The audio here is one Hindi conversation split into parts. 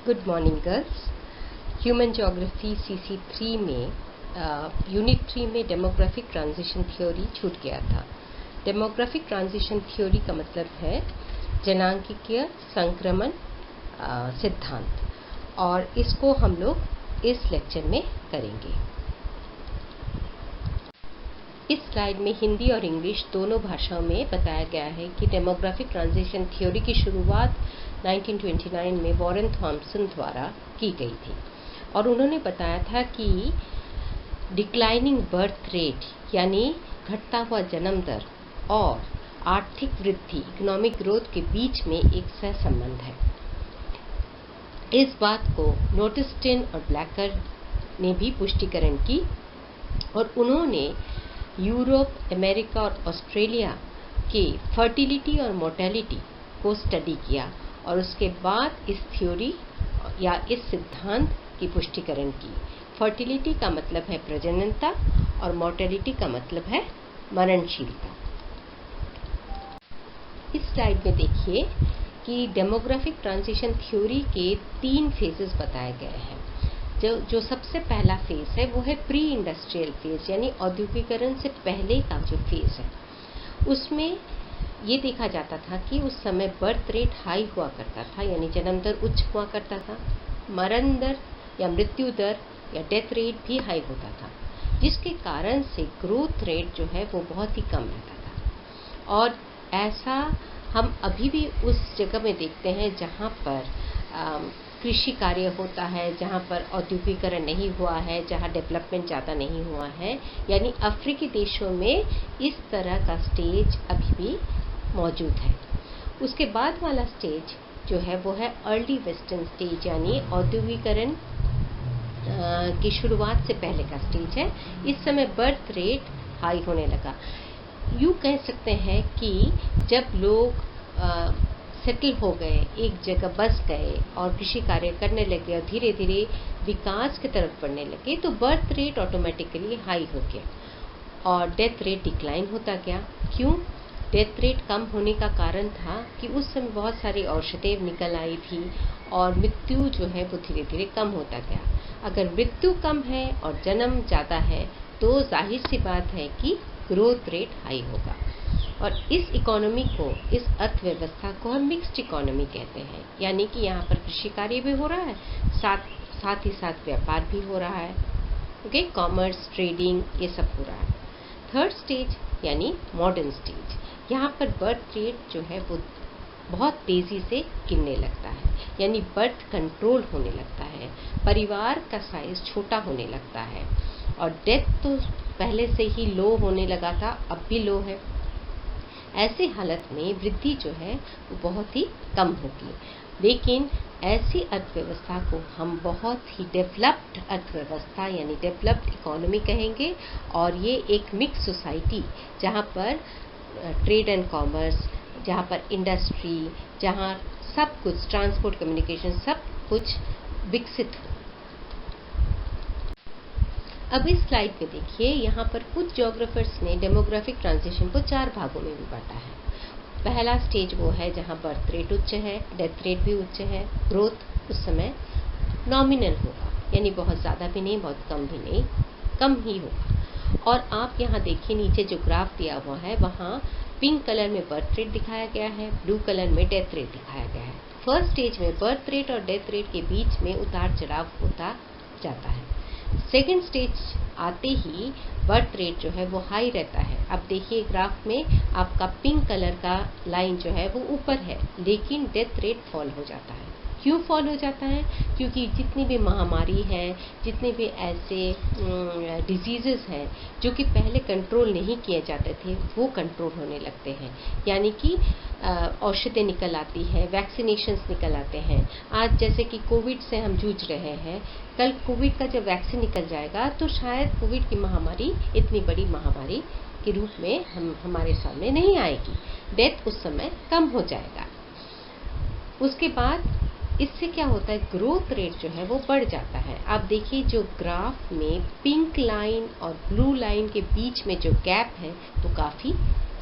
Good morning girls. Human geography CC3 में यूनिट 3 में डेमोग्राफिक ट्रांजिशन थ्योरी छूट गया था। डेमोग्राफिक ट्रांजिशन थ्योरी का मतलब है जनांकीय संक्रमण सिद्धांत, और इसको हम लोग इस लेक्चर में करेंगे। इस स्लाइड में हिंदी और इंग्लिश दोनों भाषाओं में बताया गया है कि डेमोग्राफिक ट्रांजिशन थ्योरी की शुरुआत 1929 में वॉरेन थॉम्सन द्वारा की गई थी, और उन्होंने बताया था कि डिक्लाइनिंग बर्थ रेट यानी घटता हुआ जन्म दर और आर्थिक वृद्धि इकोनॉमिक ग्रोथ के बीच में एक सहसंबंध है। इस बात को नोटिस्टिन और ब्लैकर ने भी पुष्टिकरण की, और उन्होंने यूरोप, अमेरिका और ऑस्ट्रेलिया के फर्टिलिटी और मोर्टेलिटी को स्टडी किया, और उसके बाद इस थ्योरी या इस सिद्धांत की पुष्टिकरण की। फर्टिलिटी का मतलब है प्रजननता और मोर्टेलिटी का मतलब है मरणशीलता। इस स्लाइड में देखिए कि डेमोग्राफिक ट्रांजिशन थ्योरी के 3 फेजेस बताए गए हैं। जो सबसे पहला फेज है वो है प्री इंडस्ट्रियल फेज, यानी औद्योगिकरण से पहले का जो फेज है। उसमें ये देखा जाता था कि उस समय बर्थ रेट हाई हुआ करता था, यानी जन्म दर उच्च हुआ करता था। मरण दर या मृत्यु दर या डेथ रेट भी हाई होता था, जिसके कारण से ग्रोथ रेट जो है वो बहुत ही कम रहता था। और ऐसा हम अभी भी उस जगह में देखते हैं जहाँ पर कृषि कार्य होता है, जहाँ पर औद्योगिकरण नहीं हुआ है, जहाँ डेवलपमेंट ज़्यादा नहीं हुआ है, यानी अफ्रीकी देशों में इस तरह का स्टेज अभी भी मौजूद है। उसके बाद वाला स्टेज जो है वो है अर्ली वेस्टर्न स्टेज, यानी औद्योगिकरण की शुरुआत से पहले का स्टेज है। इस समय बर्थ रेट हाई होने लगा। यूँ कह सकते हैं कि जब लोग सेटल हो गए, एक जगह बस गए और कृषि कार्य करने लगे और धीरे धीरे विकास की तरफ बढ़ने लगे, तो बर्थ रेट ऑटोमेटिकली हाई हो गया और डेथ रेट डिक्लाइन होता गया। क्यों? डेथ रेट कम होने का कारण था कि उस समय बहुत सारी औषधें निकल आई थी और मृत्यु जो है वो धीरे धीरे कम होता गया। अगर मृत्यु कम है और जन्म ज़्यादा है तो जाहिर सी बात है कि ग्रोथ रेट हाई होगा। और इस इकोनॉमी को, इस अर्थव्यवस्था को हम मिक्स्ड इकोनॉमी कहते हैं, यानी कि यहाँ पर कृषि कार्य भी हो रहा है, साथ ही साथ व्यापार भी हो रहा है। ओके, कॉमर्स, ट्रेडिंग, ये सब हो रहा है। थर्ड स्टेज यानी मॉडर्न स्टेज, यहाँ पर बर्थ रेट जो है वो बहुत तेज़ी से गिरने लगता है, यानी बर्थ कंट्रोल होने लगता है, परिवार का साइज छोटा होने लगता है, और डेथ तो पहले से ही लो होने लगा था, अब भी लो है। ऐसी हालत में वृद्धि जो है वो बहुत ही कम होगी। लेकिन ऐसी अर्थव्यवस्था को हम बहुत ही डेवलप्ड अर्थव्यवस्था यानी डेवलप्ड इकोनॉमी कहेंगे, और ये एक मिक्स सोसाइटी जहाँ पर ट्रेड एंड कॉमर्स, जहाँ पर इंडस्ट्री, जहाँ सब कुछ ट्रांसपोर्ट, कम्युनिकेशन, सब कुछ विकसित हो। अब इस स्लाइड में देखिए, यहाँ पर कुछ ज्योग्राफर्स ने डेमोग्राफिक ट्रांजिशन को 4 भागों में भी बांटा है। पहला स्टेज वो है जहाँ बर्थ रेट उच्च है, डेथ रेट भी उच्च है, ग्रोथ उस समय नॉमिनल होगा, यानी बहुत ज़्यादा भी नहीं, बहुत कम भी नहीं, कम ही होगा। और आप यहाँ देखिए नीचे जो ग्राफ दिया हुआ है वहाँ पिंक कलर में बर्थ रेट दिखाया गया है, ब्लू कलर में डेथ रेट दिखाया गया है। फर्स्ट स्टेज में बर्थ रेट और डेथ रेट के बीच में उतार चढ़ाव होता जाता है। सेकेंड स्टेज आते ही बर्थ रेट जो है वो हाई रहता है। अब देखिए ग्राफ में आपका पिंक कलर का लाइन जो है वो ऊपर है, लेकिन डेथ रेट फॉल हो जाता है। क्यों फॉल हो जाता है? क्योंकि जितनी भी महामारी है, जितने भी ऐसे डिजीज़ेस हैं जो कि पहले कंट्रोल नहीं किए जाते थे, वो कंट्रोल होने लगते हैं, यानी कि औषधें निकल आती है, वैक्सीनेशंस निकल आते हैं। आज जैसे कि कोविड से हम जूझ रहे हैं, कल कोविड का जब वैक्सीन निकल जाएगा तो शायद कोविड की महामारी इतनी बड़ी महामारी के रूप में हमारे सामने नहीं आएगी। डेथ उस समय कम हो जाएगा। उसके बाद इससे क्या होता है, ग्रोथ रेट जो है वो बढ़ जाता है। आप देखिए जो ग्राफ में पिंक लाइन और ब्लू लाइन के बीच में जो गैप है वो काफ़ी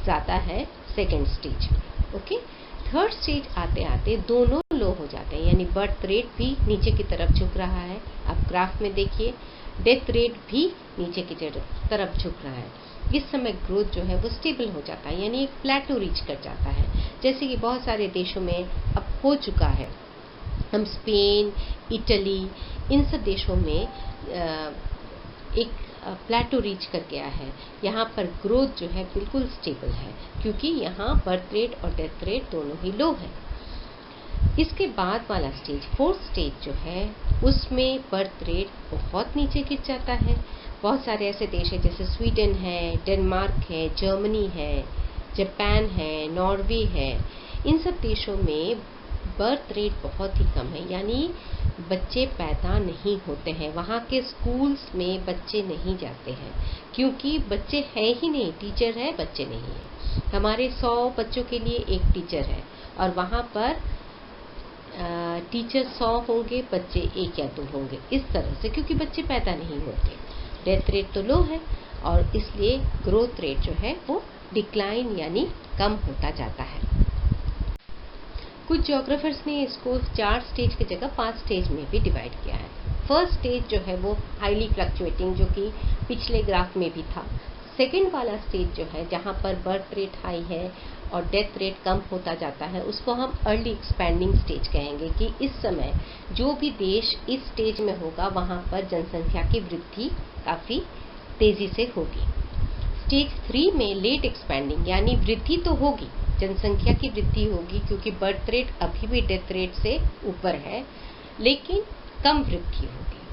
ज़्यादा है सेकेंड स्टेज में। ओके, थर्ड स्टेज आते आते दोनों लो हो जाते हैं, यानी बर्थ रेट भी नीचे की तरफ झुक रहा है। आप ग्राफ में देखिए, डेथ रेट भी नीचे की तरफ झुक रहा है। इस समय ग्रोथ जो है वो स्टेबल हो जाता है, यानी एक प्लेटो रीच कर जाता है, जैसे कि बहुत सारे देशों में अब हो चुका है। हम स्पेन, इटली, इन सब देशों में एक प्लेटो रीच कर गया है। यहाँ पर ग्रोथ जो है बिल्कुल स्टेबल है, क्योंकि यहाँ बर्थ रेट और डेथ रेट दोनों ही लो है। इसके बाद वाला स्टेज, फोर्थ स्टेज जो है, उसमें बर्थ रेट बहुत नीचे गिर जाता है। बहुत सारे ऐसे देश हैं जैसे स्वीडन है, डेनमार्क है, जर्मनी है, जापान है, नॉर्वे है। इन सब देशों में बर्थ रेट बहुत ही कम है, यानी बच्चे पैदा नहीं होते हैं। वहाँ के स्कूल्स में बच्चे नहीं जाते हैं, क्योंकि बच्चे हैं ही नहीं, टीचर है, बच्चे नहीं है। हमारे 100 बच्चों के लिए एक टीचर है, और वहाँ पर टीचर 100 होंगे, बच्चे 1 या 2 होंगे, इस तरह से, क्योंकि बच्चे पैदा नहीं होते। डेथ रेट तो लो है, और इसलिए ग्रोथ रेट जो है वो डिक्लाइन यानी कम होता जाता है। कुछ ज्योग्राफर्स ने इसको 4 स्टेज की जगह 5 स्टेज में भी डिवाइड किया है। फर्स्ट स्टेज जो है वो हाईली फ्लक्चुएटिंग, जो कि पिछले ग्राफ में भी था। सेकेंड वाला स्टेज जो है, जहाँ पर बर्थ रेट हाई है और डेथ रेट कम होता जाता है, उसको हम अर्ली एक्सपैंडिंग स्टेज कहेंगे, कि इस समय जो भी देश इस स्टेज में होगा वहाँ पर जनसंख्या की वृद्धि काफ़ी तेज़ी से होगी। स्टेज 3 में लेट एक्सपैंडिंग, यानी वृद्धि तो होगी, जनसंख्या की वृद्धि होगी, क्योंकि बर्थ रेट अभी भी डेथ रेट से ऊपर है, लेकिन कम वृद्धि होगी।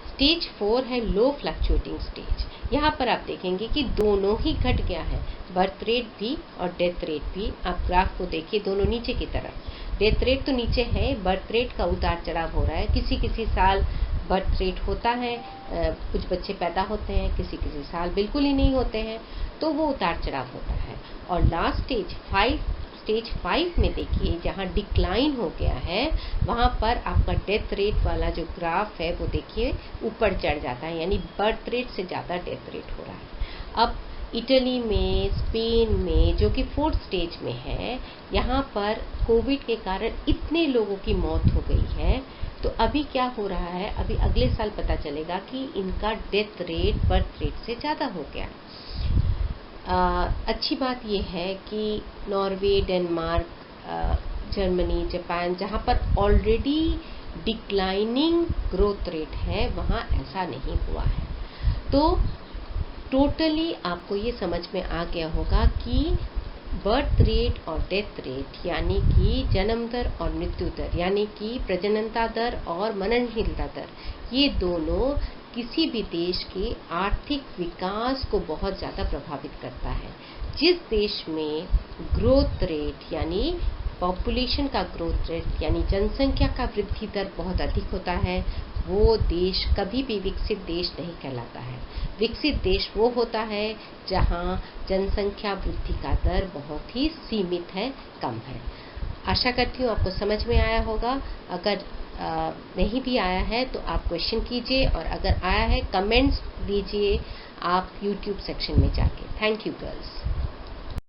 स्टेज 4 है लो फ्लक्चुएटिंग स्टेज। यहाँ पर आप देखेंगे कि दोनों ही घट गया है, बर्थ रेट भी और डेथ रेट भी। आप ग्राफ को देखिए, दोनों नीचे की तरफ। डेथ रेट तो नीचे है, बर्थ रेट का उतार चढ़ाव हो रहा है। किसी किसी साल बर्थ रेट होता है, कुछ बच्चे पैदा होते हैं, किसी किसी साल बिल्कुल ही नहीं होते हैं, तो वो उतार चढ़ाव होता है। और लास्ट स्टेज 5 में देखिए, जहाँ डिक्लाइन हो गया है, वहाँ पर आपका डेथ रेट वाला जो ग्राफ है वो देखिए ऊपर चढ़ जाता है, यानी बर्थ रेट से ज़्यादा डेथ रेट हो रहा है। अब इटली में, स्पेन में, जो कि 4th स्टेज में है, यहाँ पर कोविड के कारण इतने लोगों की मौत हो गई है, तो अभी क्या हो रहा है, अभी अगले साल पता चलेगा कि इनका डेथ रेट बर्थ रेट से ज़्यादा हो गया। अच्छी बात यह है कि नॉर्वे, डेनमार्क, जर्मनी, जापान, जहाँ पर ऑलरेडी डिक्लाइनिंग ग्रोथ रेट है, वहाँ ऐसा नहीं हुआ है। तो टोटली आपको ये समझ में आ गया होगा कि बर्थ रेट और डेथ रेट, यानी कि जन्म दर और मृत्यु दर, यानी कि प्रजननता दर और मननशीलता दर, ये दोनों किसी भी देश के आर्थिक विकास को बहुत ज़्यादा प्रभावित करता है। जिस देश में ग्रोथ रेट यानी पॉपुलेशन का ग्रोथ रेट यानी जनसंख्या का वृद्धि दर बहुत अधिक होता है, वो देश कभी भी विकसित देश नहीं कहलाता है। विकसित देश वो होता है जहाँ जनसंख्या वृद्धि का दर बहुत ही सीमित है, कम है। आशा करती हूँ आपको समझ में आया होगा। अगर नहीं भी आया है तो आप क्वेश्चन कीजिए, और अगर आया है कमेंट्स दीजिए आप YouTube सेक्शन में जाके। Thank you girls.